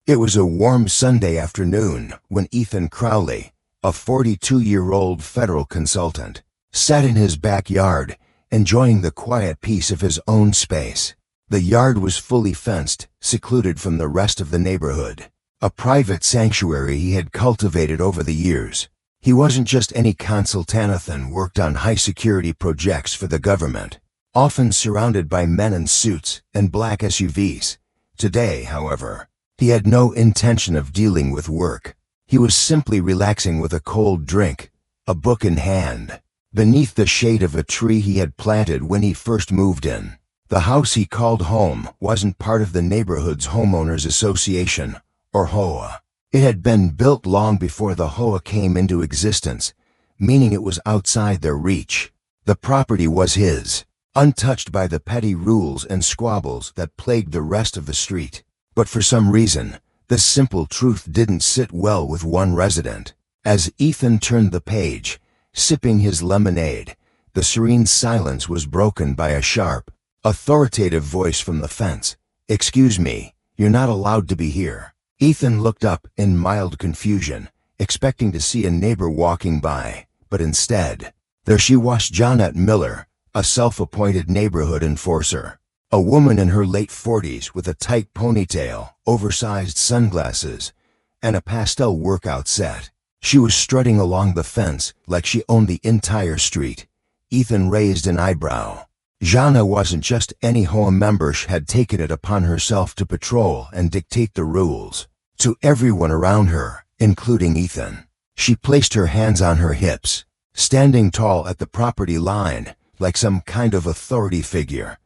It was a warm Sunday afternoon when Ethan Crowley, a 42-year-old federal consultant, sat in his backyard, enjoying the quiet peace of his own space. The yard was fully fenced, secluded from the rest of the neighborhood, a private sanctuary he had cultivated over the years. He wasn't just any consultant. Ethan worked on high-security projects for the government, often surrounded by men in suits and black SUVs. Today, however, he had no intention of dealing with work. He was simply relaxing with a cold drink, a book in hand, beneath the shade of a tree he had planted when he first moved in. The house he called home wasn't part of the neighborhood's homeowners association, or HOA. It had been built long before the HOA came into existence, meaning it was outside their reach. The property was his, untouched by the petty rules and squabbles that plagued the rest of the street. But for some reason, this simple truth didn't sit well with one resident. As Ethan turned the page, sipping his lemonade, the serene silence was broken by a sharp, authoritative voice from the fence. "Excuse me, you're not allowed to be here." Ethan looked up in mild confusion, expecting to see a neighbor walking by, but instead, there she was, Janet Miller, a self-appointed neighborhood enforcer. A woman in her late 40s with a tight ponytail, oversized sunglasses, and a pastel workout set. She was strutting along the fence like she owned the entire street. Ethan raised an eyebrow. Jana wasn't just any HOA member. She had taken it upon herself to patrol and dictate the rules to everyone around her, including Ethan. She placed her hands on her hips, standing tall at the property line, like some kind of authority figure.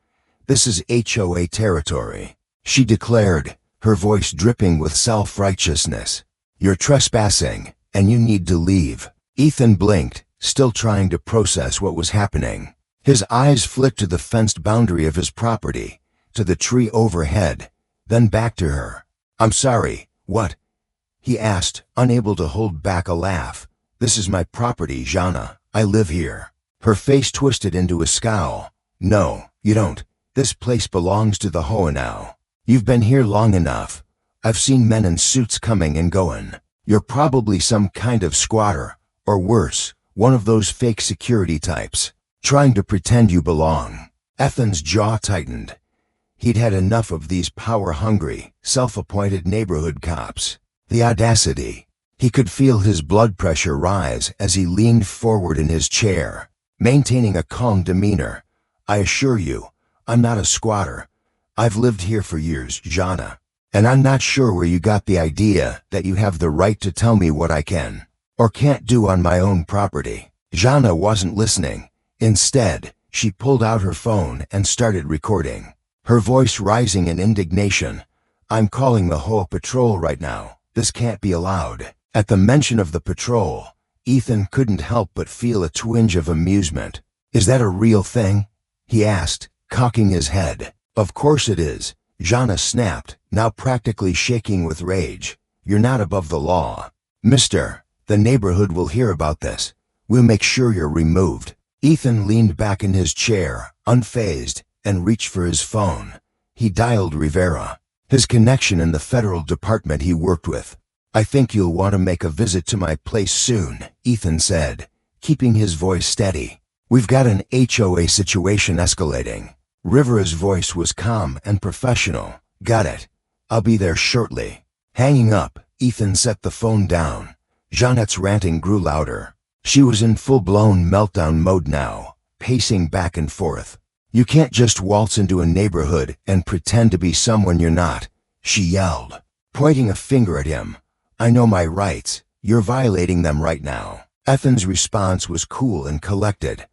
"This is HOA territory," she declared, her voice dripping with self-righteousness. "You're trespassing, and you need to leave." Ethan blinked, still trying to process what was happening. His eyes flicked to the fenced boundary of his property, to the tree overhead, then back to her. "I'm sorry, what?" he asked, unable to hold back a laugh. "This is my property, Jana. I live here." Her face twisted into a scowl. "No, you don't. This place belongs to the HOA now. You've been here long enough. I've seen men in suits coming and going. You're probably some kind of squatter, or worse, one of those fake security types, trying to pretend you belong." Ethan's jaw tightened. He'd had enough of these power-hungry, self-appointed neighborhood cops. The audacity. He could feel his blood pressure rise as he leaned forward in his chair, maintaining a calm demeanor. "I assure you, I'm not a squatter. I've lived here for years, Jana. And I'm not sure where you got the idea that you have the right to tell me what I can or can't do on my own property." Jana wasn't listening. Instead, she pulled out her phone and started recording, her voice rising in indignation. "I'm calling the HOA patrol right now. This can't be allowed." At the mention of the patrol, Ethan couldn't help but feel a twinge of amusement. "Is that a real thing?" he asked, cocking his head. "Of course it is," Jana snapped, now practically shaking with rage. "You're not above the law. Mister, the neighborhood will hear about this. We'll make sure you're removed." Ethan leaned back in his chair, unfazed, and reached for his phone. He dialed Rivera, his connection in the federal department he worked with. "I think you'll want to make a visit to my place soon," Ethan said, keeping his voice steady. "We've got an HOA situation escalating." Rivera's voice was calm and professional. "Got it. I'll be there shortly." Hanging up, Ethan set the phone down. Janet's ranting grew louder. She was in full-blown meltdown mode now, pacing back and forth. "You can't just waltz into a neighborhood and pretend to be someone you're not," she yelled, pointing a finger at him. "I know my rights. You're violating them right now." Ethan's response was cool and collected.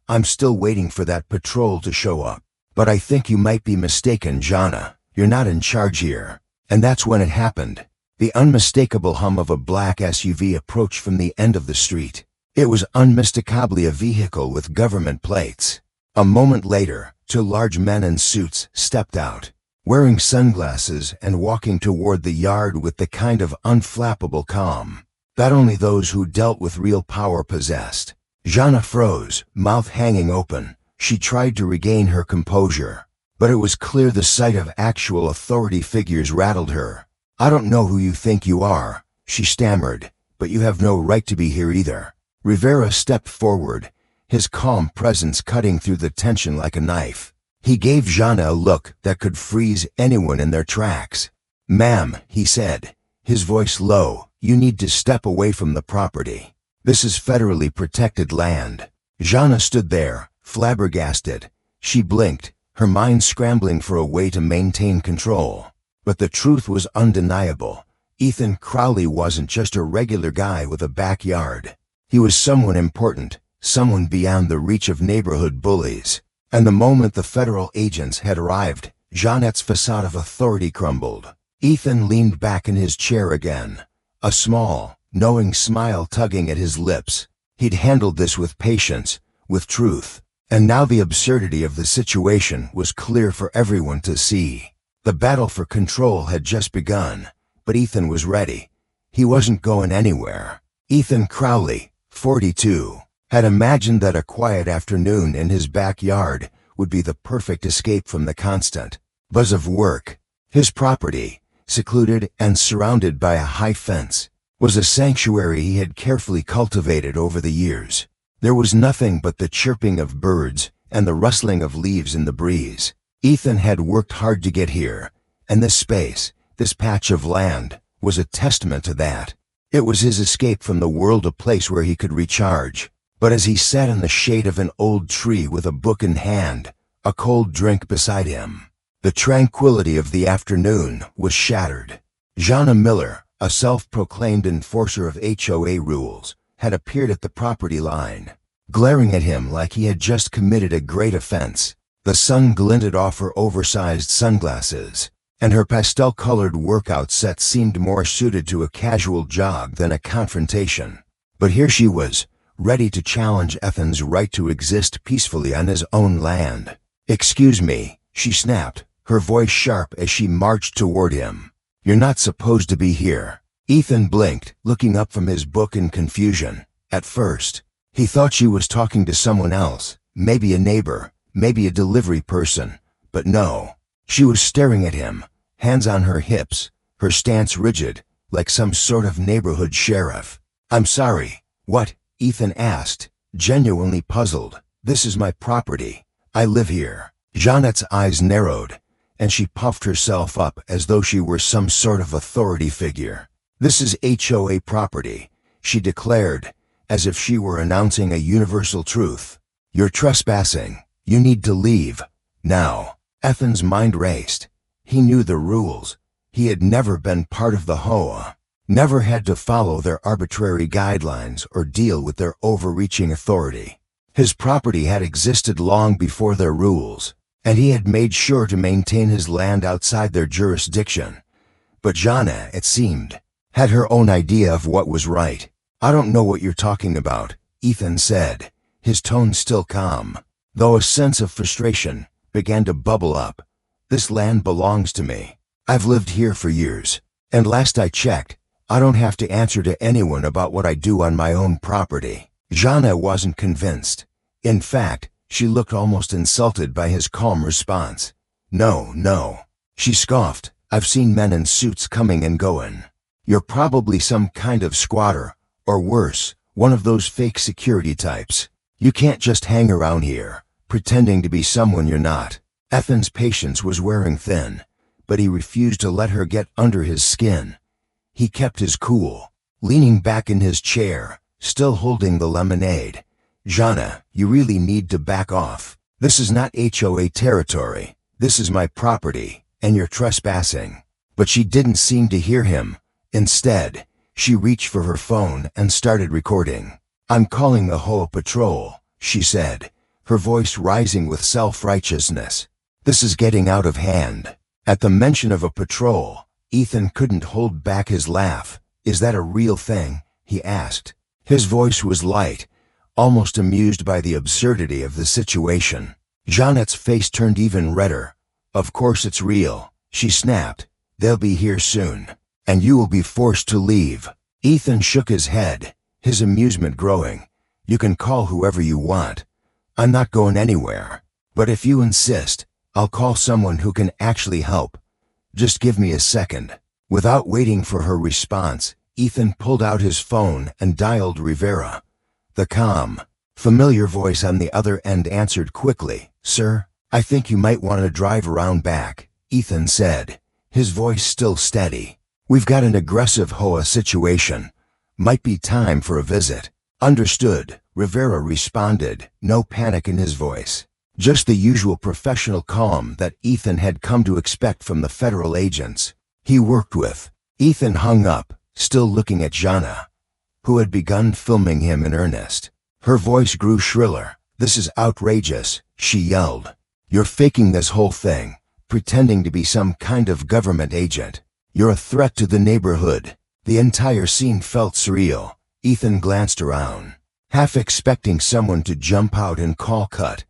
"I'm still waiting for that patrol to show up. But I think you might be mistaken, Jana. You're not in charge here." And that's when it happened. The unmistakable hum of a black SUV approached from the end of the street. It was unmistakably a vehicle with government plates. A moment later, two large men in suits stepped out, wearing sunglasses and walking toward the yard with the kind of unflappable calm that only those who dealt with real power possessed. Jana froze, mouth hanging open. She tried to regain her composure, but it was clear the sight of actual authority figures rattled her. I don't know who you think you are, she stammered, but you have no right to be here either. Rivera stepped forward, his calm presence cutting through the tension like a knife. He gave Jana a look that could freeze anyone in their tracks. Ma'am, he said, his voice low, you need to step away from the property. This is federally protected land. Jana stood there, flabbergasted. She blinked, her mind scrambling for a way to maintain control. But the truth was undeniable. Ethan Crowley wasn't just a regular guy with a backyard. He was someone important, someone beyond the reach of neighborhood bullies. And the moment the federal agents had arrived, Jeanette's facade of authority crumbled. Ethan leaned back in his chair again, a small, knowing smile tugging at his lips. He'd handled this with patience, with truth, and now the absurdity of the situation was clear for everyone to see. The battle for control had just begun, but Ethan was ready. He wasn't going anywhere. Ethan Crowley, 42, had imagined that a quiet afternoon in his backyard would be the perfect escape from the constant buzz of work. His property, secluded and surrounded by a high fence, was a sanctuary he had carefully cultivated over the years. There was nothing but the chirping of birds and the rustling of leaves in the breeze. Ethan had worked hard to get here, and this space, this patch of land, was a testament to that. It was his escape from the world, a place where he could recharge. But as he sat in the shade of an old tree with a book in hand, a cold drink beside him, the tranquility of the afternoon was shattered. Jana Miller, a self-proclaimed enforcer of HOA rules, had appeared at the property line, glaring at him like he had just committed a great offense. The sun glinted off her oversized sunglasses, and her pastel-colored workout set seemed more suited to a casual jog than a confrontation. But here she was, ready to challenge Ethan's right to exist peacefully on his own land. "Excuse me," she snapped, her voice sharp as she marched toward him. "You're not supposed to be here." Ethan blinked, looking up from his book in confusion. At first, he thought she was talking to someone else, maybe a neighbor, maybe a delivery person, but no. She was staring at him, hands on her hips, her stance rigid, like some sort of neighborhood sheriff. "I'm sorry, what?" Ethan asked, genuinely puzzled. "This is my property. I live here." Jeanette's eyes narrowed, and she puffed herself up as though she were some sort of authority figure. "This is HOA property," she declared, as if she were announcing a universal truth. "You're trespassing. You need to leave. Now." Ethan's mind raced. He knew the rules. He had never been part of the HOA, never had to follow their arbitrary guidelines or deal with their overreaching authority. His property had existed long before their rules, and he had made sure to maintain his land outside their jurisdiction. But Jana, it seemed, had her own idea of what was right. "I don't know what you're talking about," Ethan said, his tone still calm, though a sense of frustration began to bubble up. "This land belongs to me. I've lived here for years, and last I checked, I don't have to answer to anyone about what I do on my own property." Jana wasn't convinced. In fact, she looked almost insulted by his calm response. No, she scoffed. "I've seen men in suits coming and going. You're probably some kind of squatter, or worse, one of those fake security types. You can't just hang around here, pretending to be someone you're not." Ethan's patience was wearing thin, but he refused to let her get under his skin. He kept his cool, leaning back in his chair, still holding the lemonade. "Jana, you really need to back off. This is not HOA territory. This is my property, and you're trespassing." But she didn't seem to hear him. Instead, she reached for her phone and started recording. "I'm calling the HOA patrol," she said, her voice rising with self-righteousness. "This is getting out of hand." At the mention of a patrol, Ethan couldn't hold back his laugh. "Is that a real thing?" he asked. His voice was light, almost amused by the absurdity of the situation. Jeanette's face turned even redder. "Of course it's real," she snapped. "They'll be here soon, and you will be forced to leave." Ethan shook his head, his amusement growing. "You can call whoever you want. I'm not going anywhere. But if you insist, I'll call someone who can actually help. Just give me a second." Without waiting for her response, Ethan pulled out his phone and dialed Rivera. The calm, familiar voice on the other end answered quickly. "Sir, I think you might want to drive around back," Ethan said, his voice still steady. "We've got an aggressive HOA situation. Might be time for a visit." "Understood," Rivera responded, no panic in his voice. Just the usual professional calm that Ethan had come to expect from the federal agents he worked with. Ethan hung up, still looking at Jana, who had begun filming him in earnest. Her voice grew shriller. "This is outrageous," she yelled. "You're faking this whole thing, pretending to be some kind of government agent. You're a threat to the neighborhood." The entire scene felt surreal. Ethan glanced around, half expecting someone to jump out and call cut,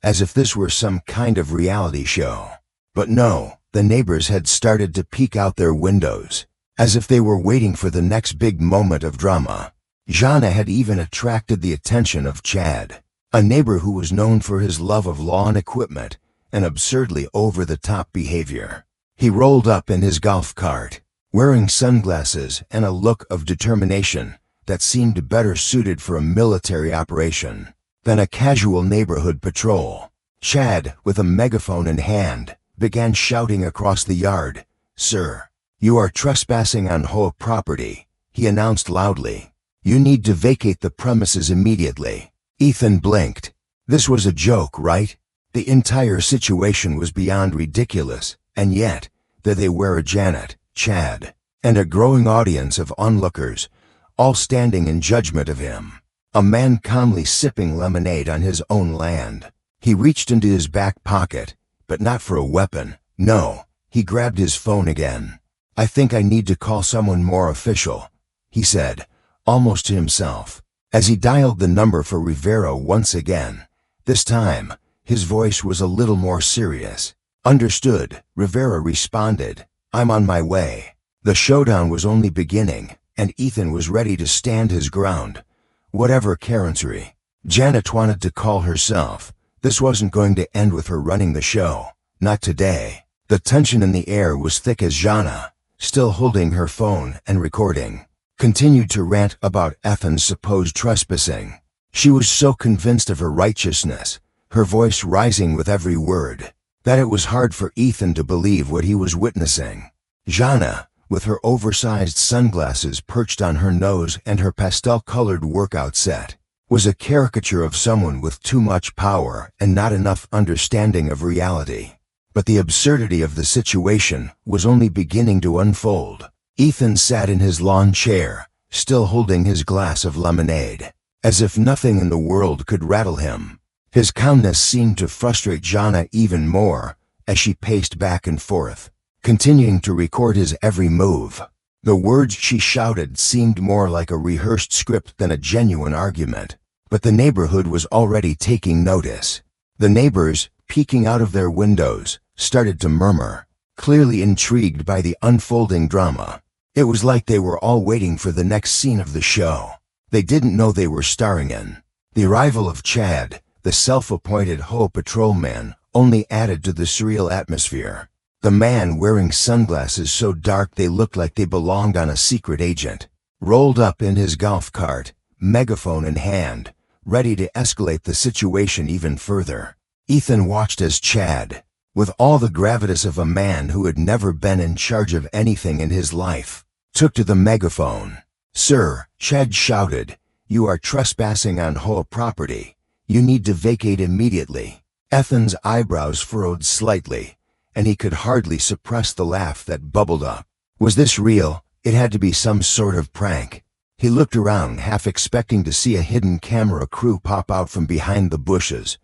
as if this were some kind of reality show. But no, the neighbors had started to peek out their windows, as if they were waiting for the next big moment of drama. Jana had even attracted the attention of Chad, a neighbor who was known for his love of lawn equipment and absurdly over-the-top behavior. He rolled up in his golf cart, wearing sunglasses and a look of determination that seemed better suited for a military operation than a casual neighborhood patrol. Chad, with a megaphone in hand, began shouting across the yard. "Sir, you are trespassing on HOA property," he announced loudly. "You need to vacate the premises immediately." Ethan blinked. This was a joke, right? The entire situation was beyond ridiculous, and yet, there they were, Janet, Chad, and a growing audience of onlookers, all standing in judgment of him. A man calmly sipping lemonade on his own land. He reached into his back pocket, but not for a weapon. No, he grabbed his phone again. "I think I need to call someone more official," he said, almost to himself, as he dialed the number for Rivera once again. This time, his voice was a little more serious. "Understood," Rivera responded. "I'm on my way." The showdown was only beginning, and Ethan was ready to stand his ground, whatever currency. Janet wanted to call herself. This wasn't going to end with her running the show. Not today. The tension in the air was thick as Jana, still holding her phone and recording, continued to rant about Ethan's supposed trespassing. She was so convinced of her righteousness, her voice rising with every word, that it was hard for Ethan to believe what he was witnessing. Jana, with her oversized sunglasses perched on her nose and her pastel-colored workout set, was a caricature of someone with too much power and not enough understanding of reality. But the absurdity of the situation was only beginning to unfold. Ethan sat in his lawn chair, still holding his glass of lemonade, as if nothing in the world could rattle him. His calmness seemed to frustrate Jana even more as she paced back and forth, continuing to record his every move. The words she shouted seemed more like a rehearsed script than a genuine argument. But the neighborhood was already taking notice. The neighbors, peeking out of their windows, started to murmur, clearly intrigued by the unfolding drama. It was like they were all waiting for the next scene of the show they didn't know they were starring in. The arrival of Chad, the self-appointed HOA patrolman, only added to the surreal atmosphere. The man, wearing sunglasses so dark they looked like they belonged on a secret agent, rolled up in his golf cart, megaphone in hand, ready to escalate the situation even further. Ethan watched as Chad, with all the gravitas of a man who had never been in charge of anything in his life, took to the megaphone. "Sir," Chad shouted, "you are trespassing on HOA property. You need to vacate immediately." Ethan's eyebrows furrowed slightly, and he could hardly suppress the laugh that bubbled up. Was this real? It had to be some sort of prank. He looked around, half expecting to see a hidden camera crew pop out from behind the bushes.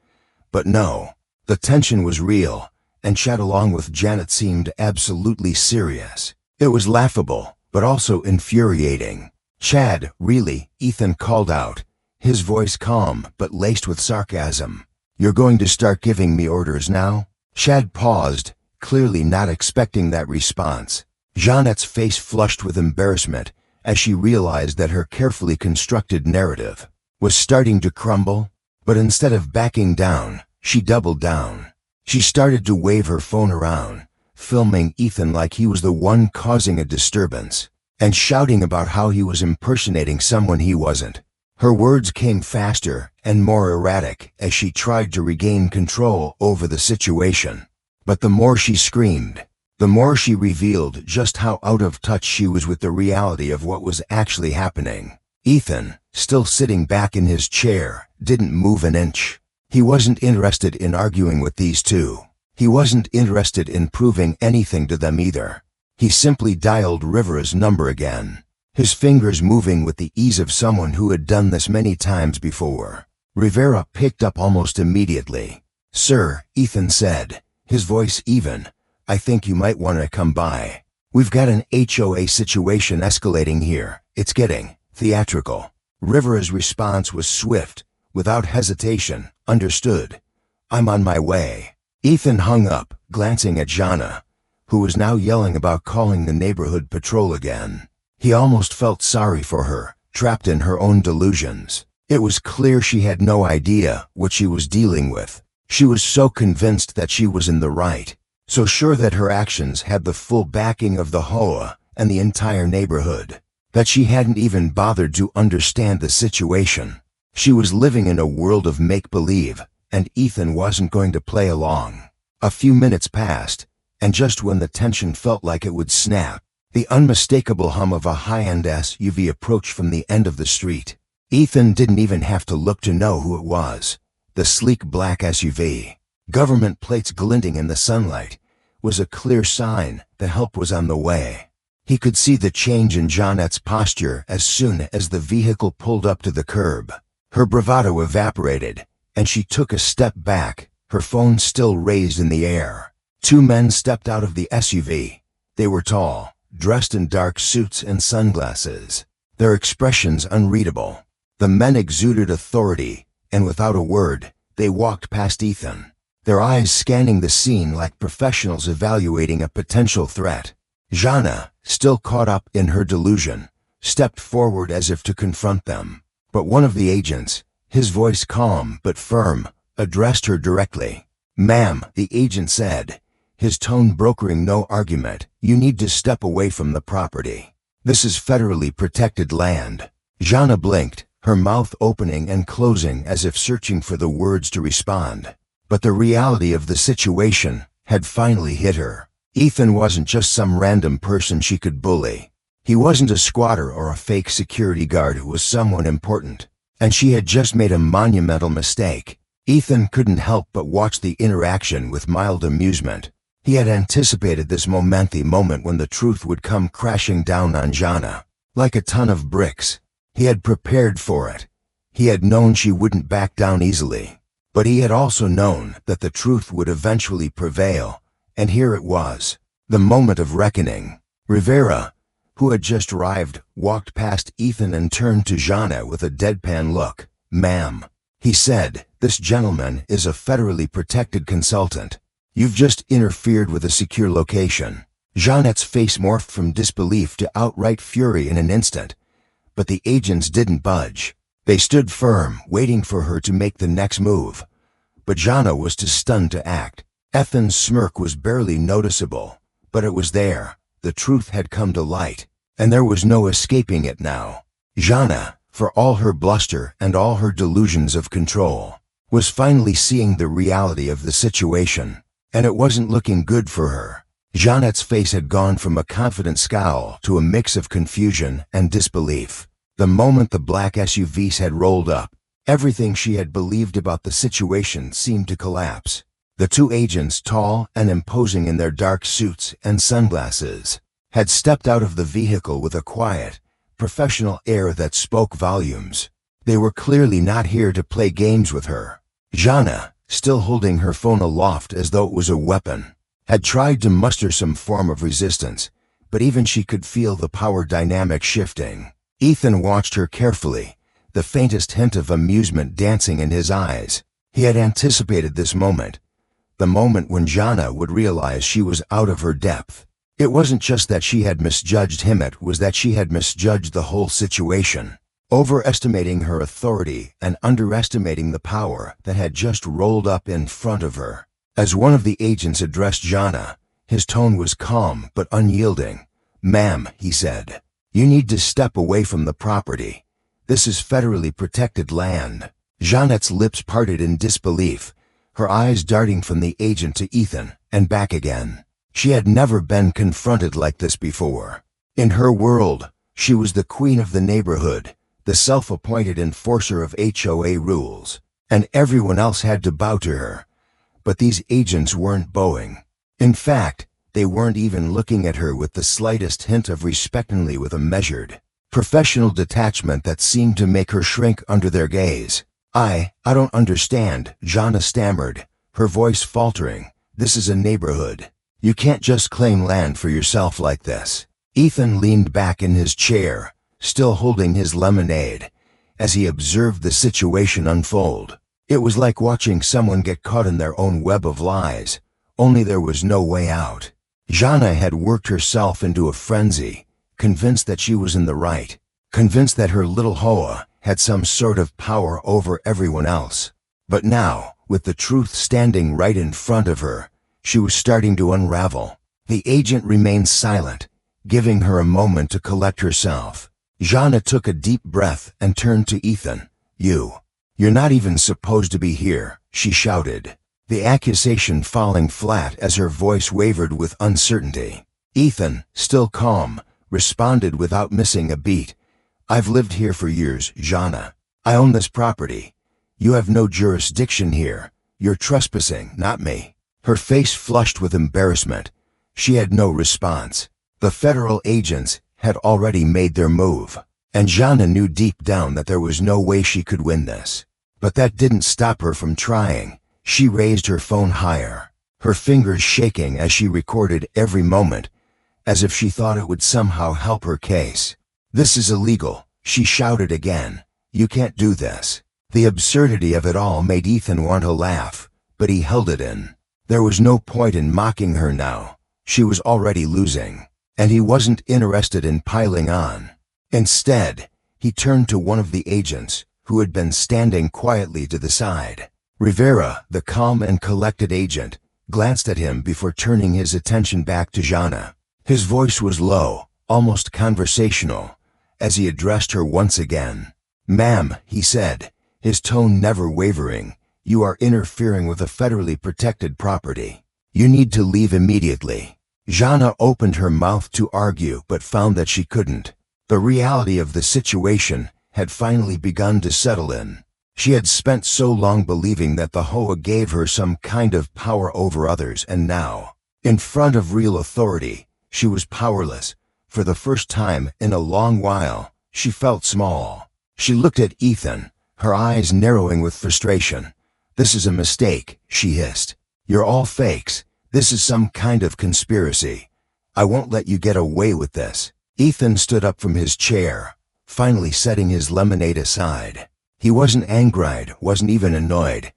But no, the tension was real, and Chad along with Janet seemed absolutely serious. It was laughable, but also infuriating. "Chad, really?" Ethan called out, his voice calm but laced with sarcasm. "You're going to start giving me orders now?" Chad paused, clearly not expecting that response. Janet's face flushed with embarrassment as she realized that her carefully constructed narrative was starting to crumble. But instead of backing down, she doubled down. She started to wave her phone around, filming Ethan like he was the one causing a disturbance, and shouting about how he was impersonating someone he wasn't. Her words came faster and more erratic as she tried to regain control over the situation. But the more she screamed, the more she revealed just how out of touch she was with the reality of what was actually happening. Ethan, still sitting back in his chair, didn't move an inch. He wasn't interested in arguing with these two. He wasn't interested in proving anything to them either. He simply dialed Rivera's number again, his fingers moving with the ease of someone who had done this many times before. Rivera picked up almost immediately. "Sir," Ethan said, his voice even, "I think you might want to come by. We've got an HOA situation escalating here. It's getting theatrical." Rivera's response was swift, without hesitation. "Understood. I'm on my way." Ethan hung up, glancing at Jana, who was now yelling about calling the neighborhood patrol again. He almost felt sorry for her, trapped in her own delusions. It was clear she had no idea what she was dealing with. She was so convinced that she was in the right, so sure that her actions had the full backing of the HOA and the entire neighborhood, that she hadn't even bothered to understand the situation. She was living in a world of make-believe, and Ethan wasn't going to play along. A few minutes passed, and just when the tension felt like it would snap, the unmistakable hum of a high-end SUV approached from the end of the street. Ethan didn't even have to look to know who it was. The sleek black SUV, government plates glinting in the sunlight, was a clear sign that help was on the way. He could see the change in Jeanette's posture as soon as the vehicle pulled up to the curb. Her bravado evaporated, and she took a step back, her phone still raised in the air. Two men stepped out of the SUV. They were tall, dressed in dark suits and sunglasses, their expressions unreadable. The men exuded authority, and without a word, they walked past Ethan, their eyes scanning the scene like professionals evaluating a potential threat. Jana, still caught up in her delusion, stepped forward as if to confront them. But one of the agents, his voice calm but firm, addressed her directly. "Ma'am," the agent said, his tone brokering no argument, "you need to step away from the property. This is federally protected land." Jana blinked, her mouth opening and closing as if searching for the words to respond. But the reality of the situation had finally hit her. Ethan wasn't just some random person she could bully. He wasn't a squatter or a fake security guard who was someone important. And she had just made a monumental mistake. Ethan couldn't help but watch the interaction with mild amusement. He had anticipated this momentous moment when the truth would come crashing down on Jana, like a ton of bricks. He had prepared for it. He had known she wouldn't back down easily. But he had also known that the truth would eventually prevail, and here it was, the moment of reckoning. Rivera, who had just arrived, walked past Ethan and turned to Jana with a deadpan look. "Ma'am," he said, "this gentleman is a federally protected consultant. You've just interfered with a secure location." Jeanette's face morphed from disbelief to outright fury in an instant, but the agents didn't budge. They stood firm, waiting for her to make the next move. But Jana was too stunned to act. Ethan's smirk was barely noticeable, but it was there. The truth had come to light, and there was no escaping it now. Jana, for all her bluster and all her delusions of control, was finally seeing the reality of the situation, and it wasn't looking good for her. Jeanette's face had gone from a confident scowl to a mix of confusion and disbelief. The moment the black SUVs had rolled up, everything she had believed about the situation seemed to collapse. The two agents, tall and imposing in their dark suits and sunglasses, had stepped out of the vehicle with a quiet, professional air that spoke volumes. They were clearly not here to play games with her. Jana, still holding her phone aloft as though it was a weapon, had tried to muster some form of resistance, but even she could feel the power dynamic shifting. Ethan watched her carefully, the faintest hint of amusement dancing in his eyes. He had anticipated this moment, the moment when Jana would realize she was out of her depth. It wasn't just that she had misjudged him, it was that she had misjudged the whole situation, overestimating her authority and underestimating the power that had just rolled up in front of her. As one of the agents addressed Jana, His tone was calm but unyielding. "Ma'am," he said, "you need to step away from the property. This is federally protected land." Jeanette's lips parted in disbelief, her eyes darting from the agent to Ethan and back again. She had never been confronted like this before. In her world, she was the queen of the neighborhood, the self-appointed enforcer of HOA rules, and everyone else had to bow to her. But these agents weren't bowing. In fact, they weren't even looking at her with the slightest hint of respect, only with a measured, professional detachment that seemed to make her shrink under their gaze. I don't understand," Jana stammered, her voice faltering. "This is a neighborhood. You can't just claim land for yourself like this." Ethan leaned back in his chair, still holding his lemonade, as he observed the situation unfold. It was like watching someone get caught in their own web of lies, only there was no way out. Jana had worked herself into a frenzy, convinced that she was in the right, convinced that her little Hoa had some sort of power over everyone else. But now, with the truth standing right in front of her, she was starting to unravel. The agent remained silent, giving her a moment to collect herself. Jana took a deep breath and turned to Ethan. You're not even supposed to be here," she shouted, the accusation falling flat as her voice wavered with uncertainty. Ethan, still calm, responded without missing a beat. "I've lived here for years, Jana. I own this property. You have no jurisdiction here. You're trespassing, not me." Her face flushed with embarrassment. She had no response. The federal agents had already made their move, and Jana knew deep down that there was no way she could win this. But that didn't stop her from trying. She raised her phone higher, her fingers shaking as she recorded every moment, as if she thought it would somehow help her case. "This is illegal," she shouted again. "You can't do this." The absurdity of it all made Ethan want to laugh, but he held it in. There was no point in mocking her now. She was already losing, and he wasn't interested in piling on. Instead, he turned to one of the agents, who had been standing quietly to the side. Rivera, the calm and collected agent, glanced at him before turning his attention back to Jana. His voice was low, almost conversational, as he addressed her once again. "Ma'am," he said, his tone never wavering, "you are interfering with a federally protected property. You need to leave immediately." Jana opened her mouth to argue but found that she couldn't. The reality of the situation had finally begun to settle in. She had spent so long believing that the Hoa gave her some kind of power over others, and now, in front of real authority, she was powerless. For the first time in a long while, she felt small. She looked at Ethan, her eyes narrowing with frustration. "This is a mistake," she hissed. "You're all fakes. This is some kind of conspiracy. I won't let you get away with this." Ethan stood up from his chair, finally setting his lemonade aside. He wasn't angry, wasn't even annoyed.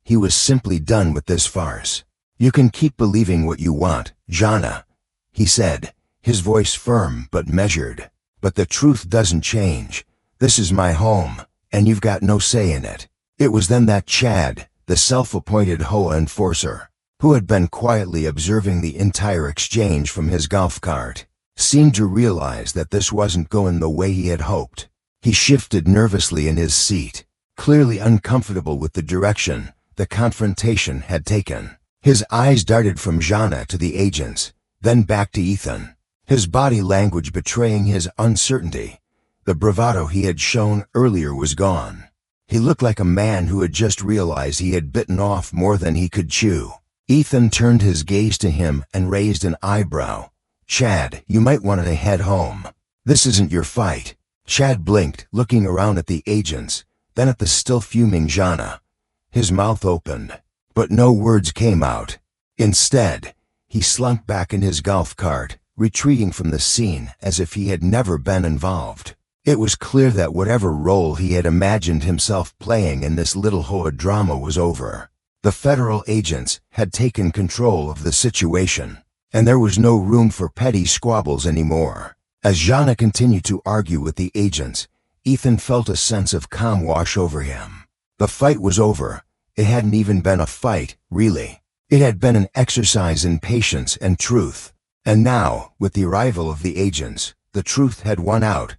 He was simply done with this farce. "You can keep believing what you want, Jana," he said, his voice firm but measured. "But the truth doesn't change. This is my home, and you've got no say in it." It was then that Chad, the self-appointed Hoa enforcer, who had been quietly observing the entire exchange from his golf cart, seemed to realize that this wasn't going the way he had hoped. He shifted nervously in his seat, clearly uncomfortable with the direction the confrontation had taken. His eyes darted from Jana to the agents, then back to Ethan, his body language betraying his uncertainty. The bravado he had shown earlier was gone. He looked like a man who had just realized he had bitten off more than he could chew. Ethan turned his gaze to him and raised an eyebrow. "Chad, you might want to head home. This isn't your fight." Chad blinked, looking around at the agents, then at the still fuming Jana. His mouth opened, but no words came out. Instead, he slunk back in his golf cart, retreating from the scene as if he had never been involved. It was clear that whatever role he had imagined himself playing in this little Hoa drama was over. The federal agents had taken control of the situation, and there was no room for petty squabbles anymore. As Jana continued to argue with the agents, Ethan felt a sense of calm wash over him. The fight was over. It hadn't even been a fight, really. It had been an exercise in patience and truth. And now, with the arrival of the agents, the truth had won out.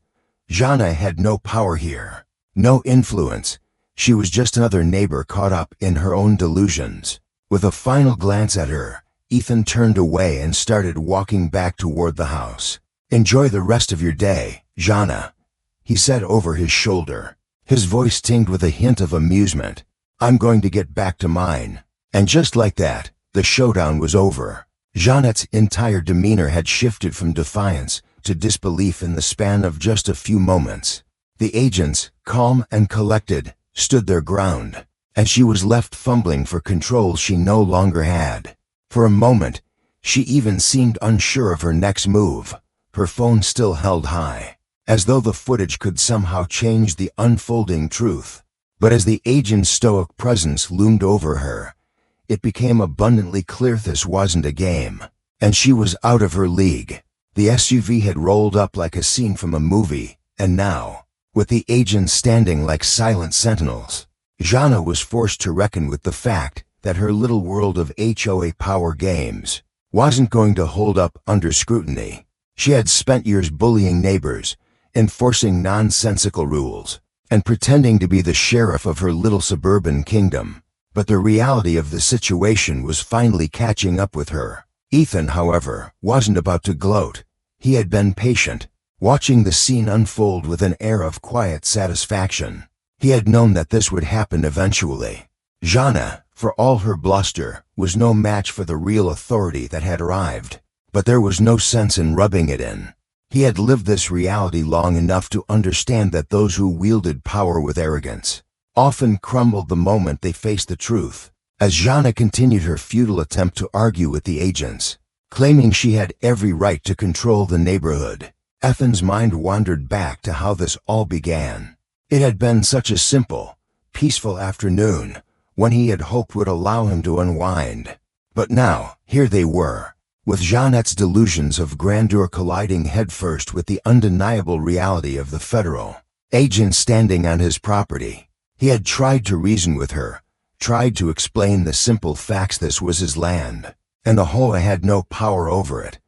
Jana had no power here, no influence. She was just another neighbor caught up in her own delusions. With a final glance at her, Ethan turned away and started walking back toward the house. "Enjoy the rest of your day, Jana," he said over his shoulder, his voice tinged with a hint of amusement. "I'm going to get back to mine." And just like that, the showdown was over. Jeanette's entire demeanor had shifted from defiance to disbelief in the span of just a few moments. The agents, calm and collected, stood their ground, and she was left fumbling for control she no longer had. For a moment, she even seemed unsure of her next move, her phone still held high, as though the footage could somehow change the unfolding truth. But as the agent's stoic presence loomed over her, it became abundantly clear this wasn't a game, and she was out of her league. The SUV had rolled up like a scene from a movie, and now, with the agents standing like silent sentinels, Jana was forced to reckon with the fact that her little world of HOA power games wasn't going to hold up under scrutiny. She had spent years bullying neighbors, enforcing nonsensical rules, and pretending to be the sheriff of her little suburban kingdom. But the reality of the situation was finally catching up with her. Ethan, however, wasn't about to gloat. He had been patient, watching the scene unfold with an air of quiet satisfaction. He had known that this would happen eventually. Jana, for all her bluster, was no match for the real authority that had arrived. But there was no sense in rubbing it in. He had lived this reality long enough to understand that those who wielded power with arrogance often crumbled the moment they faced the truth. As Jana continued her futile attempt to argue with the agents, claiming she had every right to control the neighborhood, Ethan's mind wandered back to how this all began. It had been such a simple, peaceful afternoon, one he had hoped would allow him to unwind. But now, here they were, with Jeanette's delusions of grandeur colliding headfirst with the undeniable reality of the federal agent standing on his property. He had tried to reason with her, tried to explain the simple facts. This was his land, and the HOA had no power over it.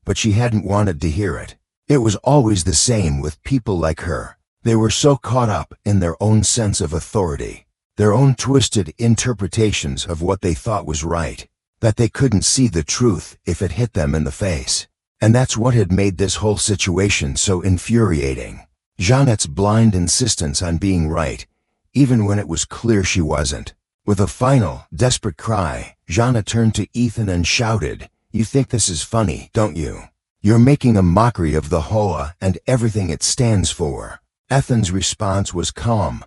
But she hadn't wanted to hear it. It was always the same with people like her. They were so caught up in their own sense of authority, their own twisted interpretations of what they thought was right, that they couldn't see the truth if it hit them in the face. And that's what had made this whole situation so infuriating. Jeanette's blind insistence on being right, even when it was clear she wasn't. With a final, desperate cry, Jana turned to Ethan and shouted, "You think this is funny, don't you? You're making a mockery of the HOA and everything it stands for." Ethan's response was calm,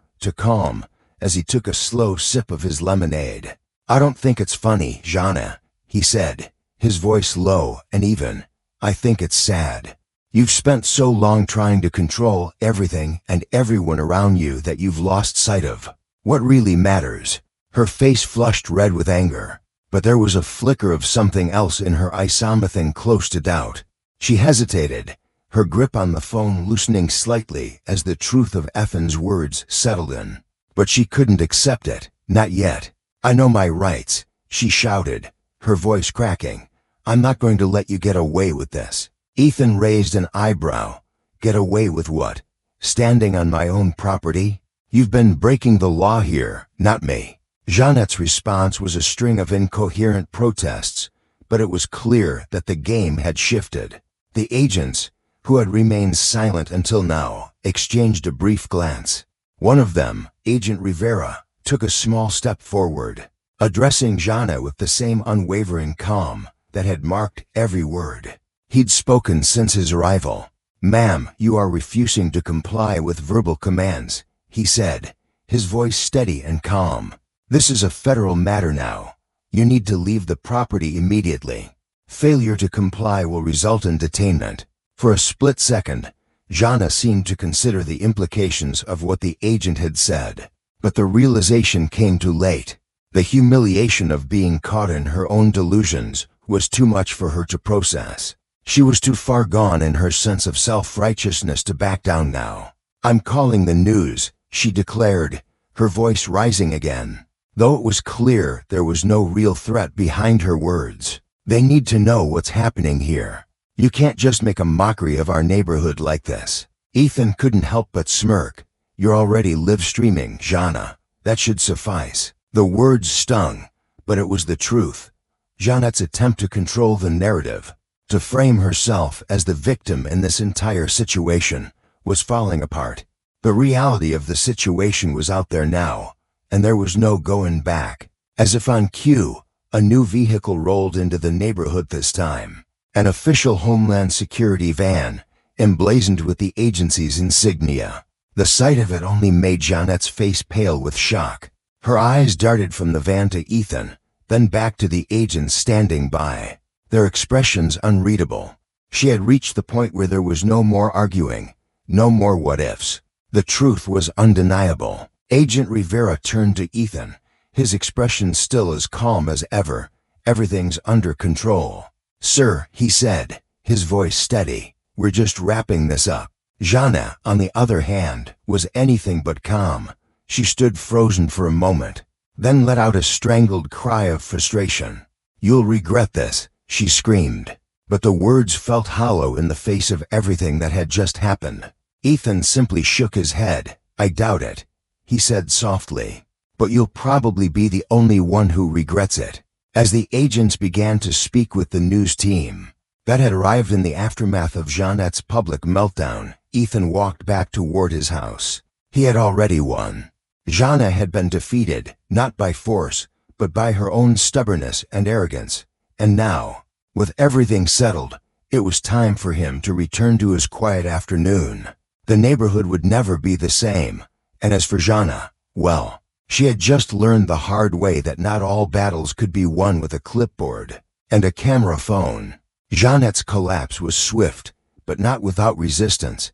as he took a slow sip of his lemonade. "I don't think it's funny, Jana," he said, his voice low and even. "I think it's sad. You've spent so long trying to control everything and everyone around you that you've lost sight of what really matters." Her face flushed red with anger, but there was a flicker of something else in her eyes, something close to doubt. She hesitated, her grip on the phone loosening slightly as the truth of Ethan's words settled in. But she couldn't accept it, not yet. "I know my rights," she shouted, her voice cracking. "I'm not going to let you get away with this." Ethan raised an eyebrow. "Get away with what? Standing on my own property? You've been breaking the law here, not me." Jeanette's response was a string of incoherent protests, but it was clear that the game had shifted. The agents, who had remained silent until now, exchanged a brief glance. One of them, Agent Rivera, took a small step forward, addressing Jana with the same unwavering calm that had marked every word he'd spoken since his arrival. "Ma'am, you are refusing to comply with verbal commands," he said, his voice steady and calm. "This is a federal matter now. You need to leave the property immediately. Failure to comply will result in detainment." For a split second, Jana seemed to consider the implications of what the agent had said. But the realization came too late. The humiliation of being caught in her own delusions was too much for her to process. She was too far gone in her sense of self-righteousness to back down now. "I'm calling the news," she declared, her voice rising again. though it was clear there was no real threat behind her words. "They need to know what's happening here. You can't just make a mockery of our neighborhood like this." Ethan couldn't help but smirk. "You're already live streaming, Jana. That should suffice." The words stung, but it was the truth. Jeanette's attempt to control the narrative, to frame herself as the victim in this entire situation, was falling apart. The reality of the situation was out there now, and there was no going back. As if on cue, a new vehicle rolled into the neighborhood this time. An official Homeland Security van, emblazoned with the agency's insignia. The sight of it only made Jeanette's face pale with shock. Her eyes darted from the van to Ethan, then back to the agents standing by, their expressions unreadable. She had reached the point where there was no more arguing, no more what-ifs. The truth was undeniable. Agent Rivera turned to Ethan, his expression still as calm as ever. "Everything's under control, sir," he said, his voice steady. "We're just wrapping this up." Jana, on the other hand, was anything but calm. She stood frozen for a moment, then let out a strangled cry of frustration. "You'll regret this," she screamed. But the words felt hollow in the face of everything that had just happened. Ethan simply shook his head. "I doubt it," he said softly. "But you'll probably be the only one who regrets it." As the agents began to speak with the news team that had arrived in the aftermath of Jeanette's public meltdown, Ethan walked back toward his house. He had already won. Jana had been defeated, not by force, but by her own stubbornness and arrogance. And now, with everything settled, it was time for him to return to his quiet afternoon. The neighborhood would never be the same. And as for Jana, well, she had just learned the hard way that not all battles could be won with a clipboard and a camera phone. Jeanette's collapse was swift, but not without resistance.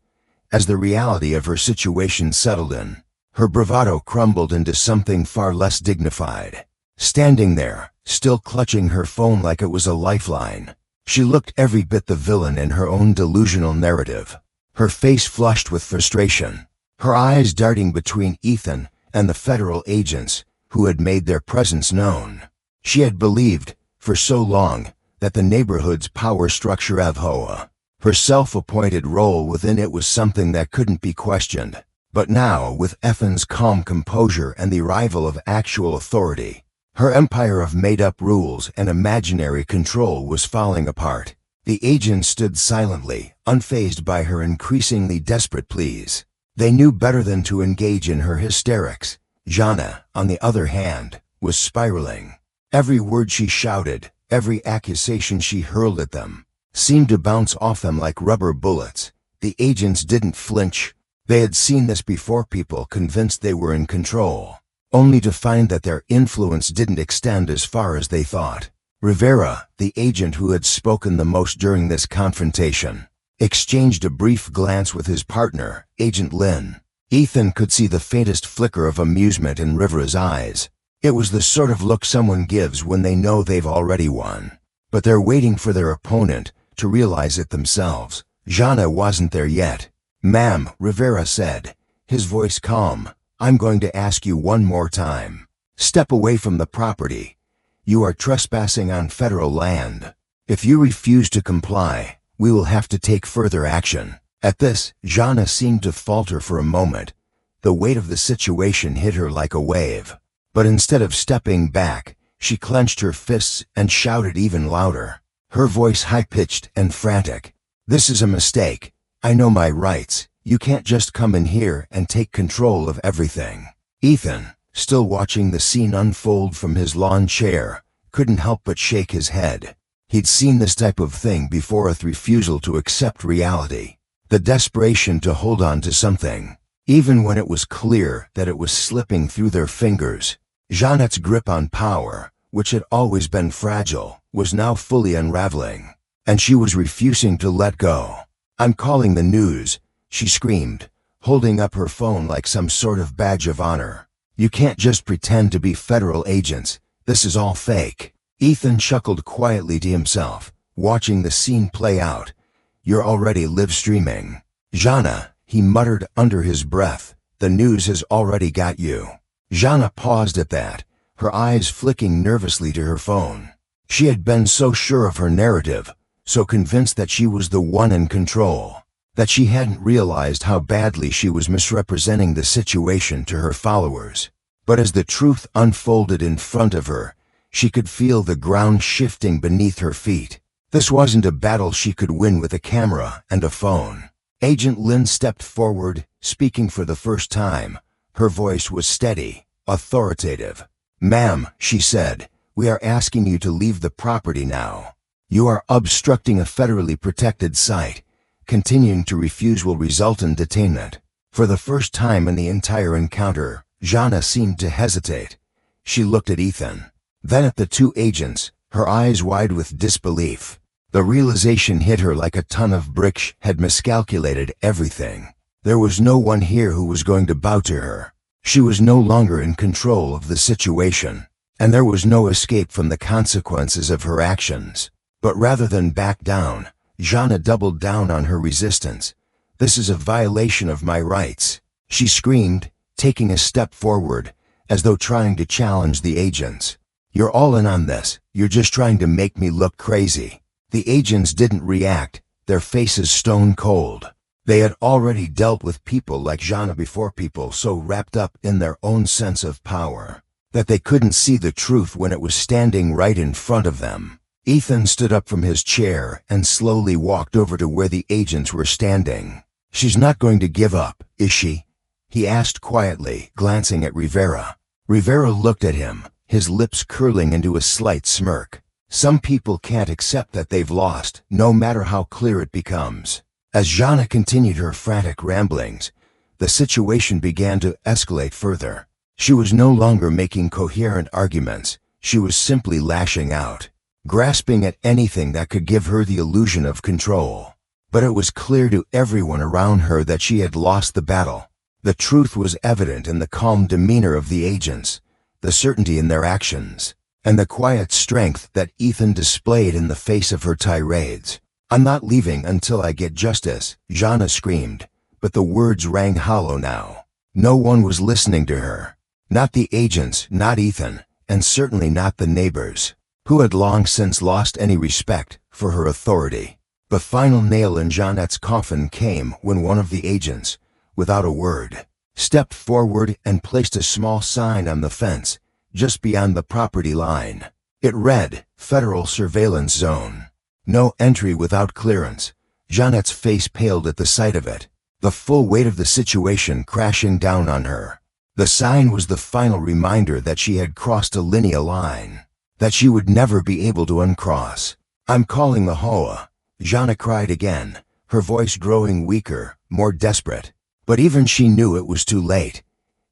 As the reality of her situation settled in, her bravado crumbled into something far less dignified. Standing there, still clutching her phone like it was a lifeline, she looked every bit the villain in her own delusional narrative. Her face flushed with frustration, her eyes darting between Ethan and the federal agents who had made their presence known. She had believed, for so long, that the neighborhood's power structure of HOA, her self-appointed role within it, was something that couldn't be questioned. But now, with Ethan's calm composure and the arrival of actual authority, her empire of made-up rules and imaginary control was falling apart. The agents stood silently, unfazed by her increasingly desperate pleas. They knew better than to engage in her hysterics. Jana, on the other hand, was spiraling. Every word she shouted, every accusation she hurled at them, seemed to bounce off them like rubber bullets. The agents didn't flinch. They had seen this before, people convinced they were in control, only to find that their influence didn't extend as far as they thought. Rivera, the agent who had spoken the most during this confrontation, exchanged a brief glance with his partner, Agent Lynn. Ethan could see the faintest flicker of amusement in Rivera's eyes. It was the sort of look someone gives when they know they've already won, but they're waiting for their opponent to realize it themselves. Jana wasn't there yet. "Ma'am," Rivera said, his voice calm, "I'm going to ask you one more time. Step away from the property. You are trespassing on federal land. If you refuse to comply, we will have to take further action." At this, Jana seemed to falter for a moment. The weight of the situation hit her like a wave. But instead of stepping back, she clenched her fists and shouted even louder, her voice high-pitched and frantic. "This is a mistake. I know my rights. You can't just come in here and take control of everything." Ethan, still watching the scene unfold from his lawn chair, couldn't help but shake his head. He'd seen this type of thing before, a refusal to accept reality, the desperation to hold on to something, even when it was clear that it was slipping through their fingers. Jeanette's grip on power, which had always been fragile, was now fully unraveling, and she was refusing to let go. "I'm calling the news," she screamed, holding up her phone like some sort of badge of honor. "You can't just pretend to be federal agents. This is all fake." Ethan chuckled quietly to himself, watching the scene play out. "You're already live streaming, Jana," he muttered under his breath. "The news has already got you." Jana paused at that, her eyes flicking nervously to her phone. She had been so sure of her narrative, so convinced that she was the one in control, that she hadn't realized how badly she was misrepresenting the situation to her followers. But as the truth unfolded in front of her, she could feel the ground shifting beneath her feet. This wasn't a battle she could win with a camera and a phone. Agent Lynn stepped forward, speaking for the first time. Her voice was steady, authoritative. "Ma'am," she said, "we are asking you to leave the property now. You are obstructing a federally protected site. Continuing to refuse will result in detainment." For the first time in the entire encounter, Jana seemed to hesitate. She looked at Ethan, then at the two agents, her eyes wide with disbelief. The realization hit her like a ton of bricks had miscalculated everything. There was no one here who was going to bow to her. She was no longer in control of the situation, and there was no escape from the consequences of her actions. But rather than back down, Jana doubled down on her resistance. "This is a violation of my rights," she screamed, taking a step forward, as though trying to challenge the agents. "You're all in on this. You're just trying to make me look crazy." The agents didn't react, their faces stone cold. They had already dealt with people like Jana before, people so wrapped up in their own sense of power that they couldn't see the truth when it was standing right in front of them. Ethan stood up from his chair and slowly walked over to where the agents were standing. "She's not going to give up, is she?" he asked quietly, glancing at Rivera. Rivera looked at him, his lips curling into a slight smirk. Some people can't accept that they've lost, no matter how clear it becomes. As Jana continued her frantic ramblings, the situation began to escalate further. She was no longer making coherent arguments. She was simply lashing out, grasping at anything that could give her the illusion of control. But it was clear to everyone around her that she had lost the battle. The truth was evident in the calm demeanor of the agents, the certainty in their actions, and the quiet strength that Ethan displayed in the face of her tirades. "I'm not leaving until I get justice," Jana screamed, but the words rang hollow now. No one was listening to her. Not the agents, not Ethan, and certainly not the neighbors, who had long since lost any respect for her authority. The final nail in Jeanette's coffin came when one of the agents, without a word, stepped forward and placed a small sign on the fence just beyond the property line. It read, "Federal Surveillance Zone. No entry without clearance." Jeanette's face paled at the sight of it, the full weight of the situation crashing down on her. The sign was the final reminder that she had crossed a lineal line, that she would never be able to uncross. "I'm calling the HOA," Jana cried again, her voice growing weaker, more desperate. But even she knew it was too late.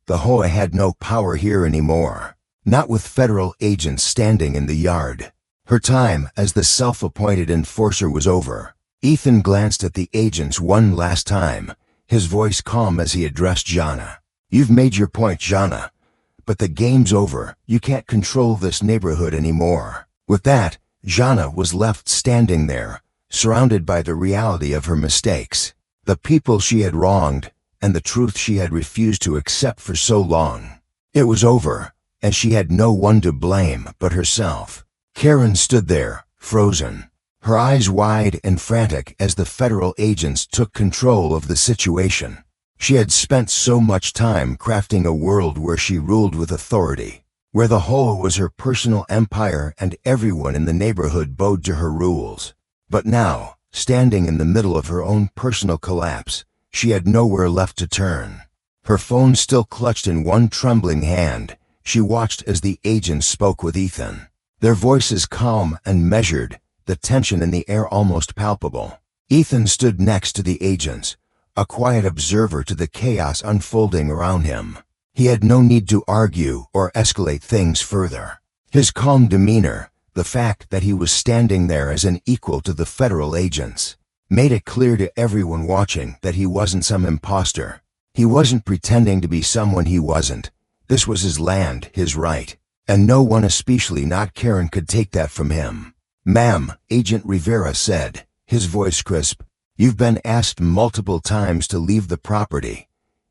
The HOA had no power here anymore, not with federal agents standing in the yard. Her time as the self-appointed enforcer was over. Ethan glanced at the agents one last time, his voice calm as he addressed Jana. "You've made your point, Jana, but the game's over. You can't control this neighborhood anymore." With that, Jana was left standing there, surrounded by the reality of her mistakes, the people she had wronged, and the truth she had refused to accept for so long. It was over, and she had no one to blame but herself. Karen stood there, frozen, her eyes wide and frantic as the federal agents took control of the situation. She had spent so much time crafting a world where she ruled with authority, where the whole was her personal empire and everyone in the neighborhood bowed to her rules. But now, standing in the middle of her own personal collapse, she had nowhere left to turn. Her phone still clutched in one trembling hand, she watched as the agents spoke with Ethan, their voices calm and measured, the tension in the air almost palpable. Ethan stood next to the agents, a quiet observer to the chaos unfolding around him. He had no need to argue or escalate things further. His calm demeanor, the fact that he was standing there as an equal to the federal agents, made it clear to everyone watching that he wasn't some imposter. He wasn't pretending to be someone he wasn't. This was his land, his right, and no one, especially not Karen, could take that from him. "Ma'am," Agent Rivera said, his voice crisp, "you've been asked multiple times to leave the property.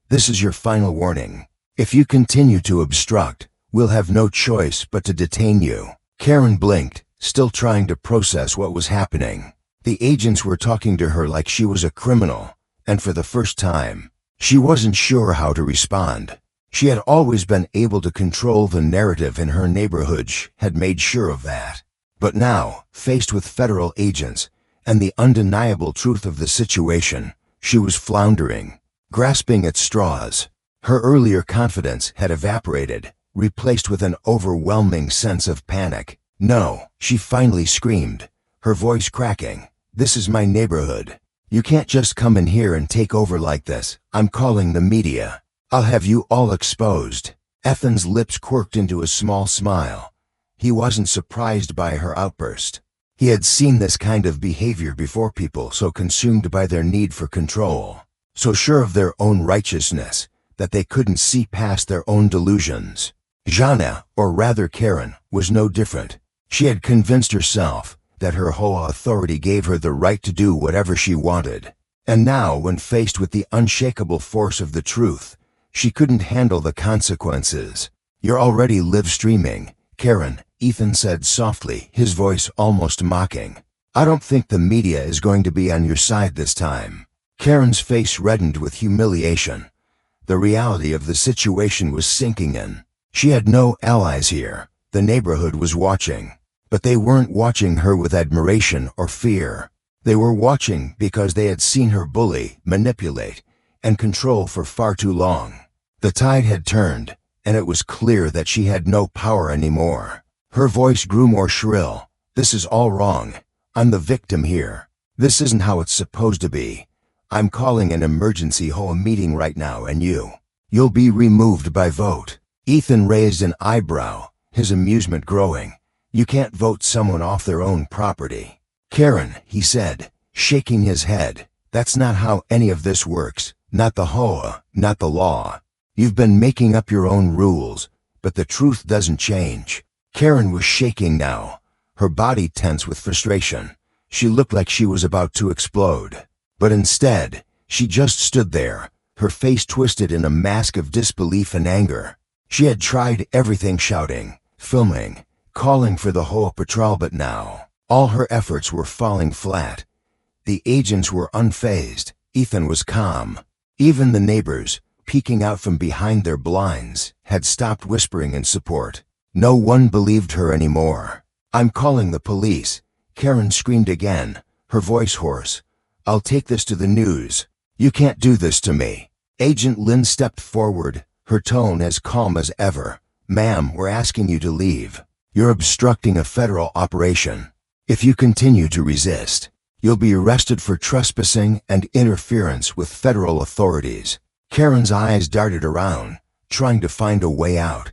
This is your final warning. If you continue to obstruct, We'll have no choice but to detain you." Karen blinked, still trying to process what was happening. The agents were talking to her like she was a criminal, and for the first time, she wasn't sure how to respond. She had always been able to control the narrative in her neighborhood, she had made sure of that. But now, faced with federal agents and the undeniable truth of the situation, she was floundering, grasping at straws. Her earlier confidence had evaporated, replaced with an overwhelming sense of panic. "No," she finally screamed, her voice cracking. "This is my neighborhood. You can't just come in here and take over like this. I'm calling the media. I'll have you all exposed." Ethan's lips quirked into a small smile. He wasn't surprised by her outburst. He had seen this kind of behavior before, people so consumed by their need for control, so sure of their own righteousness, that they couldn't see past their own delusions. Jana, or rather Karen, was no different. She had convinced herself that her whole authority gave her the right to do whatever she wanted. And now, when faced with the unshakable force of the truth, she couldn't handle the consequences. "You're already live streaming, Karen," Ethan said softly, his voice almost mocking. "I don't think the media is going to be on your side this time." Karen's face reddened with humiliation. The reality of the situation was sinking in. She had no allies here. The neighborhood was watching. But they weren't watching her with admiration or fear. They were watching because they had seen her bully, manipulate, and control for far too long. The tide had turned, and it was clear that she had no power anymore. Her voice grew more shrill. "This is all wrong. I'm the victim here. This isn't how it's supposed to be. I'm calling an emergency whole meeting right now, and you'll be removed by vote." Ethan raised an eyebrow, his amusement growing. "You can't vote someone off their own property." "Karen," he said, shaking his head, "that's not how any of this works. Not the HOA, not the law. You've been making up your own rules, but the truth doesn't change." Karen was shaking now, her body tense with frustration. She looked like she was about to explode. But instead, she just stood there, her face twisted in a mask of disbelief and anger. She had tried everything, shouting, filming, calling for the whole patrol, but now, all her efforts were falling flat. The agents were unfazed. Ethan was calm. Even the neighbors, peeking out from behind their blinds, had stopped whispering in support. No one believed her anymore. "I'm calling the police," Karen screamed again, her voice hoarse. "I'll take this to the news. You can't do this to me." Agent Lynn stepped forward, her tone as calm as ever. "Ma'am, we're asking you to leave. You're obstructing a federal operation. If you continue to resist, you'll be arrested for trespassing and interference with federal authorities." Karen's eyes darted around, trying to find a way out.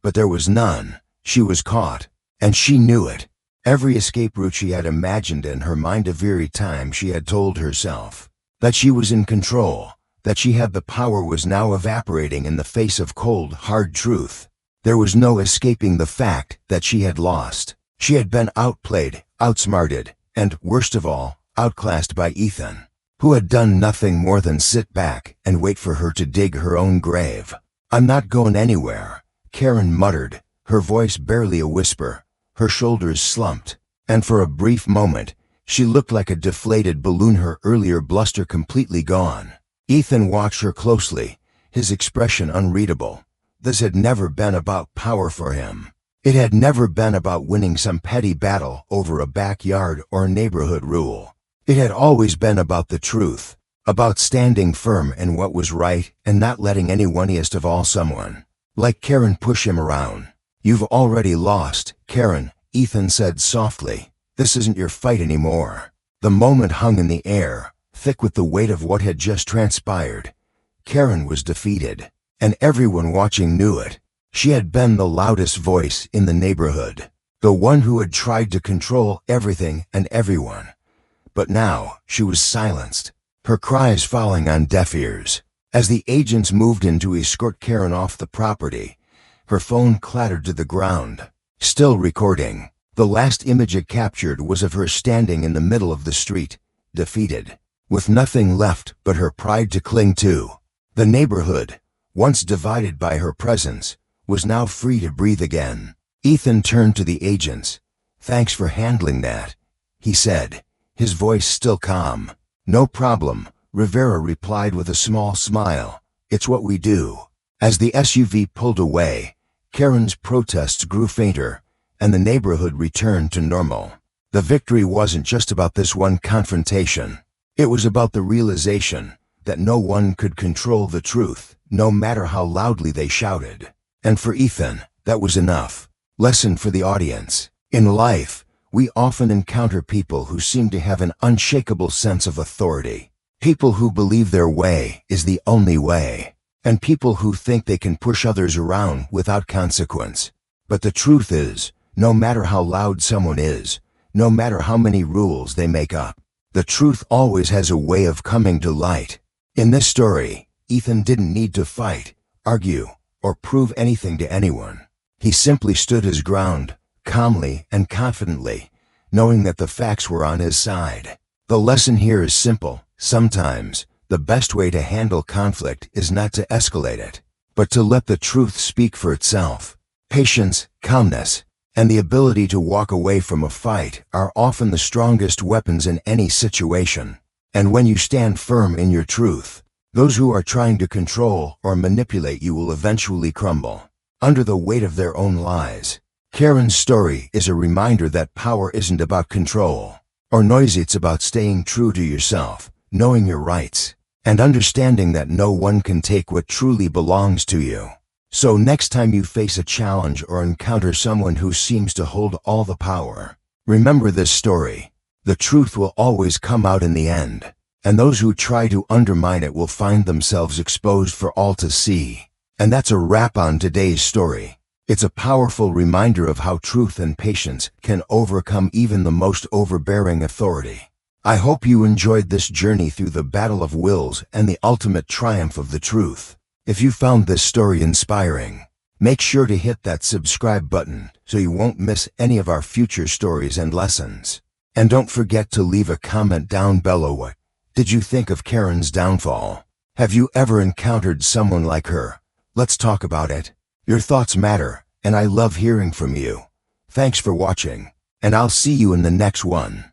But there was none. She was caught, and she knew it. Every escape route she had imagined in her mind, every time she had told herself that she was in control, that she had the power, was now evaporating in the face of cold, hard truth. There was no escaping the fact that she had lost. She had been outplayed, outsmarted, and, worst of all, outclassed by Ethan, who had done nothing more than sit back and wait for her to dig her own grave. "I'm not going anywhere," Karen muttered, her voice barely a whisper. Her shoulders slumped, and for a brief moment, she looked like a deflated balloon, her earlier bluster completely gone. Ethan watched her closely, his expression unreadable. This had never been about power for him. It had never been about winning some petty battle over a backyard or neighborhood rule. It had always been about the truth, about standing firm in what was right and not letting anyone, least of all someone like Karen, push him around. "You've already lost, Karen," Ethan said softly. "This isn't your fight anymore." The moment hung in the air, thick with the weight of what had just transpired. Karen was defeated, and everyone watching knew it. She had been the loudest voice in the neighborhood, the one who had tried to control everything and everyone. But now she was silenced, her cries falling on deaf ears. As the agents moved in to escort Karen off the property, her phone clattered to the ground. Still recording, the last image it captured was of her standing in the middle of the street, defeated, with nothing left but her pride to cling to. The neighborhood, once divided by her presence, was now free to breathe again. Ethan turned to the agents. "Thanks for handling that," he said, his voice still calm. "No problem," Rivera replied with a small smile. "It's what we do." As the SUV pulled away, Karen's protests grew fainter, and the neighborhood returned to normal. The victory wasn't just about this one confrontation. It was about the realization that no one could control the truth, no matter how loudly they shouted. And for Ethan, that was enough. Lesson for the audience. In life, we often encounter people who seem to have an unshakable sense of authority. People who believe their way is the only way. And people who think they can push others around without consequence. But the truth is, no matter how loud someone is, no matter how many rules they make up, the truth always has a way of coming to light. In this story, Ethan didn't need to fight, argue, or prove anything to anyone. He simply stood his ground, calmly and confidently, knowing that the facts were on his side. The lesson here is simple. Sometimes, the best way to handle conflict is not to escalate it, but to let the truth speak for itself. Patience, calmness, and the ability to walk away from a fight are often the strongest weapons in any situation. And when you stand firm in your truth, those who are trying to control or manipulate you will eventually crumble under the weight of their own lies. Karen's story is a reminder that power isn't about control or noise. It's about staying true to yourself, knowing your rights, and understanding that no one can take what truly belongs to you. So next time you face a challenge or encounter someone who seems to hold all the power, remember this story. The truth will always come out in the end, and those who try to undermine it will find themselves exposed for all to see. And that's a wrap on today's story. It's a powerful reminder of how truth and patience can overcome even the most overbearing authority. I hope you enjoyed this journey through the battle of wills and the ultimate triumph of the truth. If you found this story inspiring, make sure to hit that subscribe button so you won't miss any of our future stories and lessons. And don't forget to leave a comment down below. What did you think of Karen's downfall? Have you ever encountered someone like her? Let's talk about it. Your thoughts matter, and I love hearing from you. Thanks for watching, and I'll see you in the next one.